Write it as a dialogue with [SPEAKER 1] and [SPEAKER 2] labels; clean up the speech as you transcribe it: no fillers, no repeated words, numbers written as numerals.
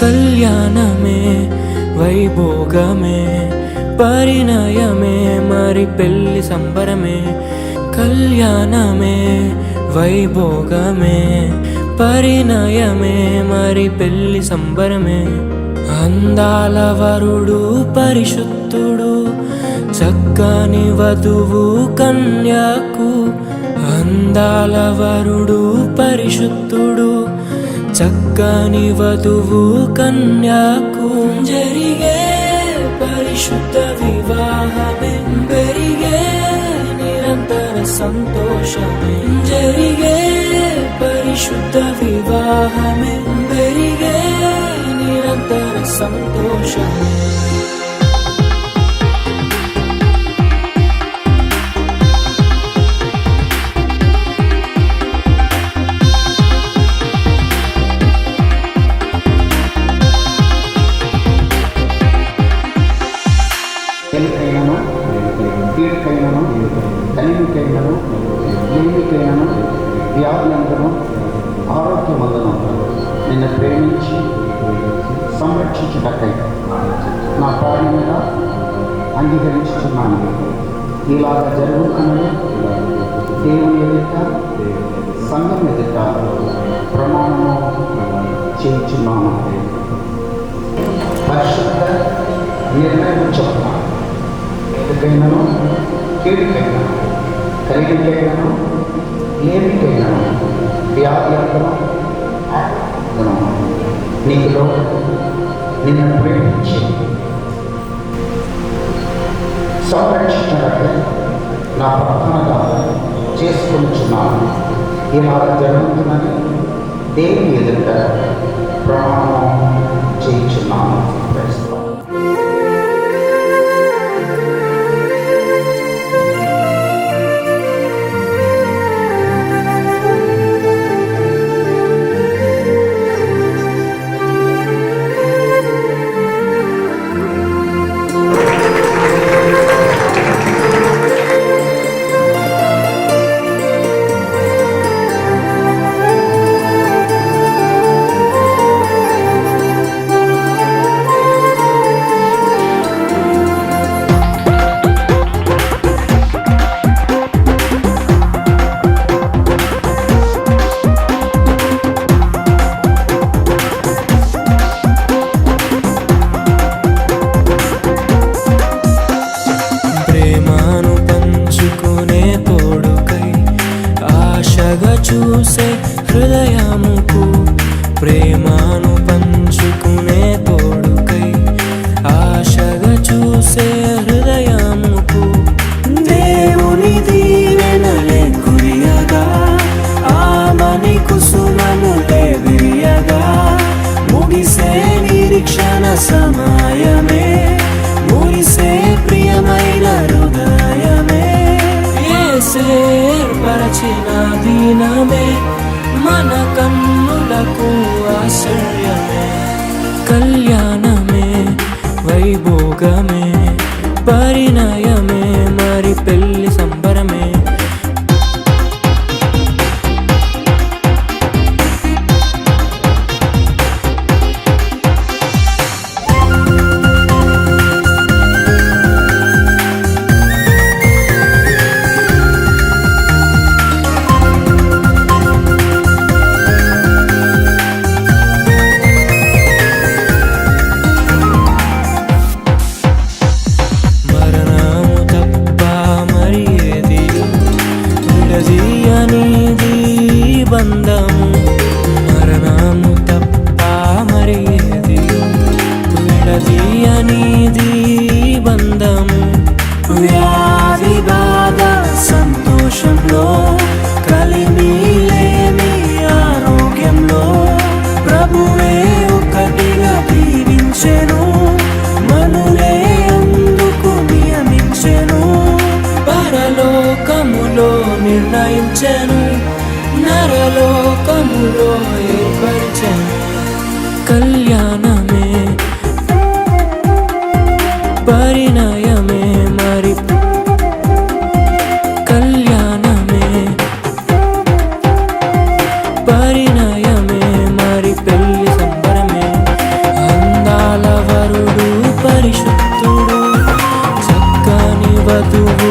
[SPEAKER 1] కళ్యాణమే వైభోగమే పరిణయమే మరి పెళ్లి సంబరమే. కళ్యాణమే వైభోగమే పరిణయమే మరి పెళ్లి సంబరమే. అందాల వరుడు పరిశుద్ధుడు చక్కని వధువు కన్యకు. అందాల వరుడు పరిశుద్ధుడు చక్కని వధువు కన్యకు. జరిగే పరిశుద్ధ వివాహమే పెరిగే నిరంతర సంతోషమే. జరిగే పరిశుద్ధ వివాహమే పెరిగే నిరంతర సంతోషమే.
[SPEAKER 2] ఎలికైనను కీడుకైనను కలిమికైనను లేమికైనను వ్యాధులందరూ ఆరోగ్యమందును నిన్ను ప్రేమించి సంరక్షించుటకై నా ప్రాణం మీద అంగీకరించుతున్నాను. ఇలాగా జరుగుతున్నది దేవుని ఎదుట సంఘం ఎదుట ప్రమాణము చేయించున్నాను. పరిశుద్ధ నిర్ణయం చొప్పున ఎదుకైనను కీడుకైనను కలిగికైనను లేమికైనను వ్యాధులందరూ నీకులో నిన్ను ప్రేమించి సంరక్షించడానికి నా ప్రార్థనగా చేసుకుంటున్నాను. ఇలా జరుగుతుందని దేవుని ఎదుట ప్రమాణం చేయించున్నాను.
[SPEAKER 1] చూసే హృదయముకు ప్రేమను పంచుకునే తోడుకై ఆశగా చూసే హృదయముకు దేవుని దీవెనలే కురియగా ఆమని కుసుమనులే విరియగా ముగిసే నిరీక్షణ సమయమే మురిసే ప్రియమైన హృదయమే. ఏర్పరచిన దీనమే మన కన్నులకు ఆశ్చర్యమే. కళ్యాణమే వైభోగమే పరిణయమే మరి పెళ్లి సంబరమే. బంధము మరణము తప్ప మరి ఏది విడదీయనిది బంధము. వ్యాధి బాధ సంతోషంలో కలిమి లేని ఆరోగ్యంలో ప్రభువే ఒకటిగా దీవించెను మనులే అందుకు నియమించెను. పరలోకములో నిర్ణయించెను నరలోకములో ఏర్పరిచెను. కళ్యాణమే పరిణయమే మరి కళ్యాణమే పరిణయమే మరి పెళ్లి సంబరమే. పాడుతూ